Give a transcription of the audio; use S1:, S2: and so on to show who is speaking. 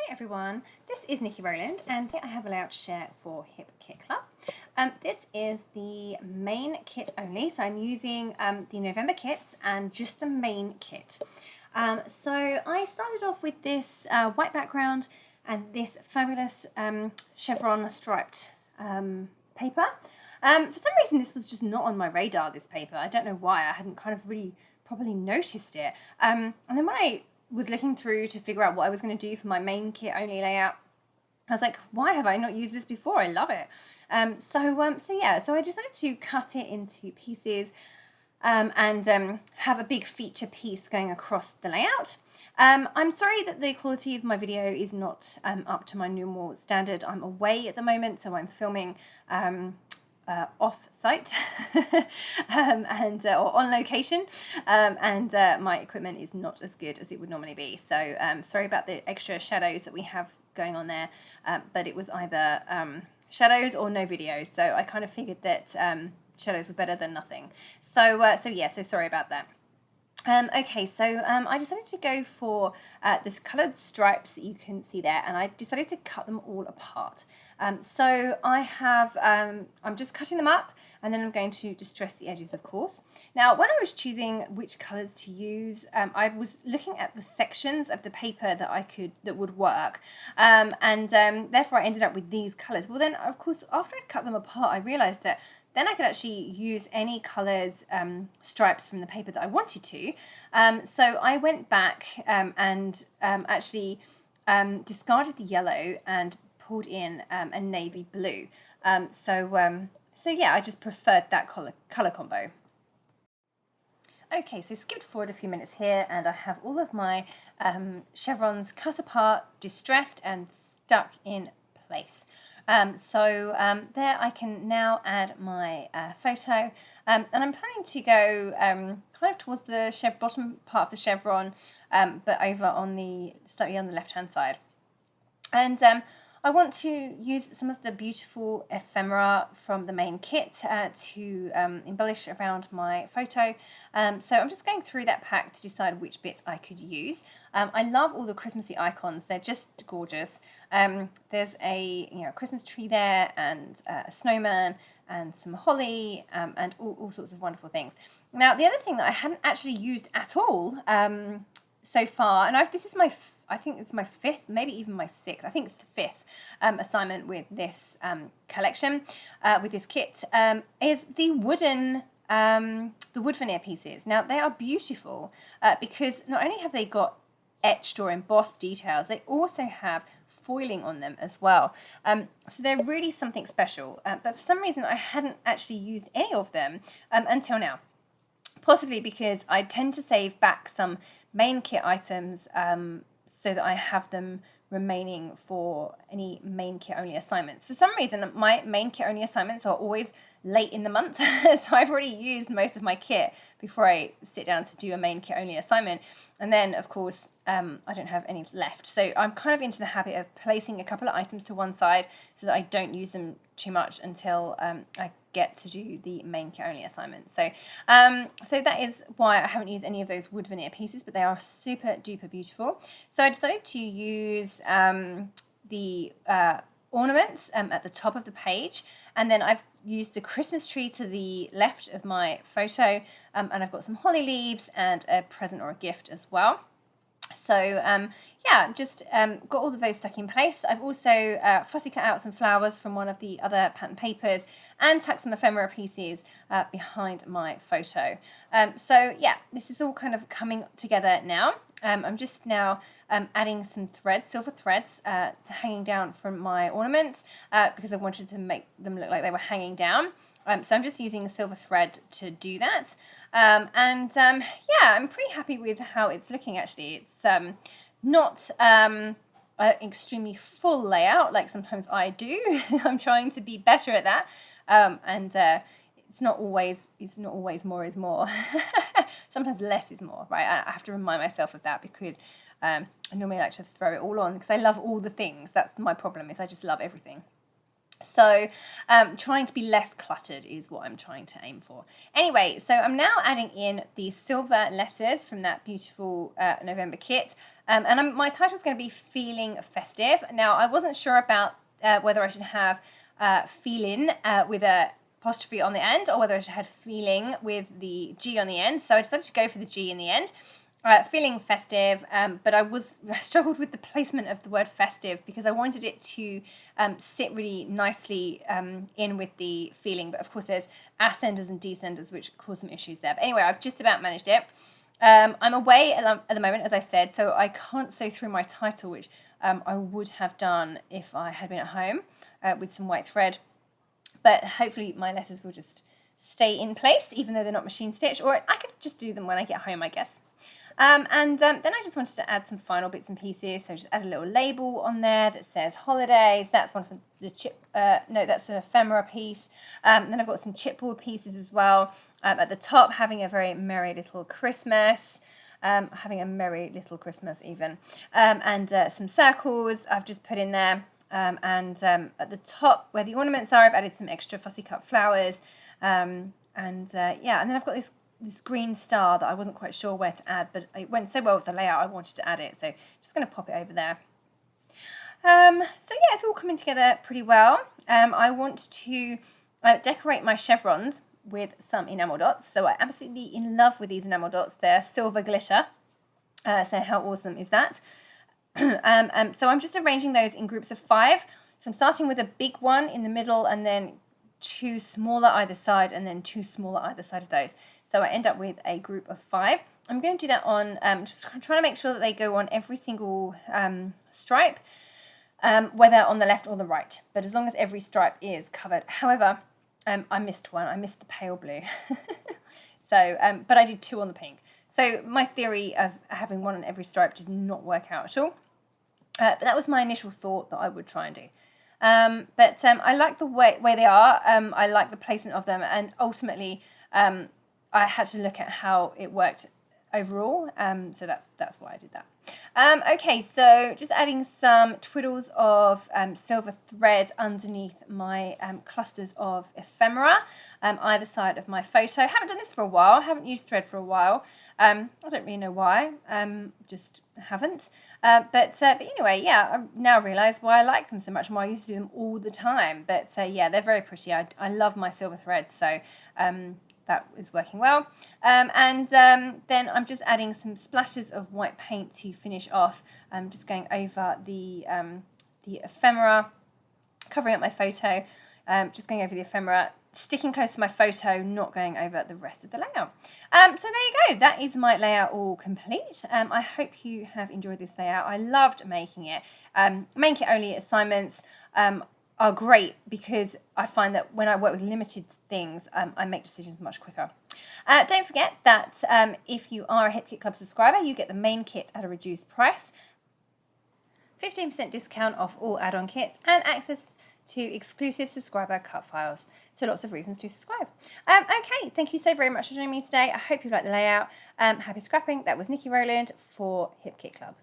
S1: everyone, this is Niki Rowland and I have a layout to share for Hip Kit Club. This is the main kit only, so I'm using the November kits and just the main kit. So I started off with this white background and this fabulous chevron striped paper. For some reason this was just not on my radar, this paper. I don't know why, I hadn't kind of really properly noticed it. And then when I was looking through to figure out what I was going to do for my main kit only layout, I was like, why have I not used this before? I love it. So I decided to cut it into pieces and have a big feature piece going across the layout. I'm sorry that the quality of my video is not up to my normal standard. I'm away at the moment, so I'm filming off-site or on location, and my equipment is not as good as it would normally be. So sorry about the extra shadows that we have going on there, but it was either shadows or no video. So I kind of figured that shadows were better than nothing. So sorry about that. Okay, so I decided to go for this coloured stripes that you can see there, and I decided to cut them all apart. So I have, I'm just cutting them up, and then I'm going to distress the edges, of course. Now, when I was choosing which colours to use, I was looking at the sections of the paper that would work, and therefore I ended up with these colours. Well, then, of course, after I cut them apart, I realised that then I could actually use any coloured stripes from the paper that I wanted to. So I went back and actually discarded the yellow and pulled in a navy blue. So yeah, I just preferred that colour combo. Okay, so skipped forward a few minutes here, and I have all of my chevrons cut apart, distressed and stuck in place. There I can now add my photo, and I'm planning to go kind of towards the bottom part of the chevron, but over on slightly on the left hand side. And I want to use some of the beautiful ephemera from the main kit to embellish around my photo. So I'm just going through that pack to decide which bits I could use. I love all the Christmassy icons, they're just gorgeous. There's a Christmas tree there, and a snowman, and some holly, and all sorts of wonderful things. Now, the other thing that I hadn't actually used at all so far, and I think it's my fifth, maybe even my sixth, I think it's the fifth assignment with this collection, with this kit, is the wood veneer pieces. Now, they are beautiful because not only have they got etched or embossed details, they also have foiling on them as well. So they're really something special, but for some reason I hadn't actually used any of them until now. Possibly because I tend to save back some main kit items so that I have them remaining for any main kit only assignments. For some reason, my main kit only assignments are always late in the month, so I've already used most of my kit before I sit down to do a main kit only assignment, and then of course I don't have any left. So I'm kind of into the habit of placing a couple of items to one side so that I don't use them too much until I get to do the main kit only assignment. So that is why I haven't used any of those wood veneer pieces, but they are super duper beautiful. So I decided to use the ornaments at the top of the page, and then I've used the Christmas tree to the left of my photo, and I've got some holly leaves and a present or a gift as well. So yeah, just got all of those stuck in place. I've also fussy cut out some flowers from one of the other pattern papers and tacked some ephemera pieces behind my photo. So yeah, this is all kind of coming together now. I'm just now adding some threads, silver threads, hanging down from my ornaments because I wanted to make them look like they were hanging down. So I'm just using a silver thread to do that. Yeah, I'm pretty happy with how it's looking actually. It's not an extremely full layout like sometimes I do. I'm trying to be better at that. It's not always more is more. Sometimes less is more, right? I have to remind myself of that because I normally like to throw it all on because I love all the things. That's my problem, is I just love everything. So trying to be less cluttered is what I'm trying to aim for. Anyway, so I'm now adding in the silver letters from that beautiful November kit. And my title is going to be Feeling Festive. Now, I wasn't sure about whether I should have feeling with a apostrophe on the end, or whether I should have feeling with the G on the end. So I decided to go for the G in the end. Feeling festive, but I struggled with the placement of the word festive because I wanted it to sit really nicely in with the feeling. But of course, there's ascenders and descenders, which cause some issues there. But anyway, I've just about managed it. I'm away at the moment, as I said, so I can't sew through my title, which I would have done if I had been at home with some white thread. But hopefully my letters will just stay in place, even though they're not machine stitched, or I could just do them when I get home, I guess. Then I just wanted to add some final bits and pieces. So just add a little label on there that says holidays. That's one from the that's an ephemera piece. Then I've got some chipboard pieces as well. At the top, having a very merry little Christmas. Having a merry little Christmas even. And some circles I've just put in there. At the top where the ornaments are, I've added some extra fussy cut flowers. And then I've got this green star that I wasn't quite sure where to add, but it went so well with the layout I wanted to add it, so just going to pop it over there. It's all coming together pretty well. I want to decorate my chevrons with some enamel dots, so I'm absolutely in love with these enamel dots. They're silver glitter, so how awesome is that? So I'm just arranging those in groups of 5. So I'm starting with a big one in the middle, and then 2 smaller either side, and then 2 smaller either side of those. So I end up with a group of 5. I'm going to do that on, just trying to make sure that they go on every single stripe, whether on the left or the right, but as long as every stripe is covered. However, I missed one. I missed the pale blue. But I did 2 on the pink. So my theory of having 1 on every stripe did not work out at all. But that was my initial thought that I would try and do. I like the way they are. I like the placement of them, and ultimately I had to look at how it worked overall. So that's why I did that. Okay, so just adding some twiddles of silver thread underneath my clusters of ephemera, either side of my photo. Haven't done this for a while. Haven't used thread for a while. I don't really know why. Just haven't. But anyway, yeah, I now realise why I like them so much and why I used to do them all the time. But yeah, they're very pretty. I love my silver thread, so that is working well. Then I'm just adding some splatters of white paint to finish off. I'm just going over the ephemera, covering up my photo, just going over the ephemera, sticking close to my photo, not going over the rest of the layout. So there you go. That is my layout all complete. I hope you have enjoyed this layout. I loved making it. Make it only assignments are great because I find that when I work with limited things, I make decisions much quicker. Don't forget that if you are a Hip Kit Club subscriber, you get the main kit at a reduced price, 15% discount off all add-on kits, and access to exclusive subscriber cut files. So lots of reasons to subscribe. Okay, thank you so very much for joining me today. I hope you liked the layout. Happy scrapping. That was Niki Rowland for Hip Kit Club.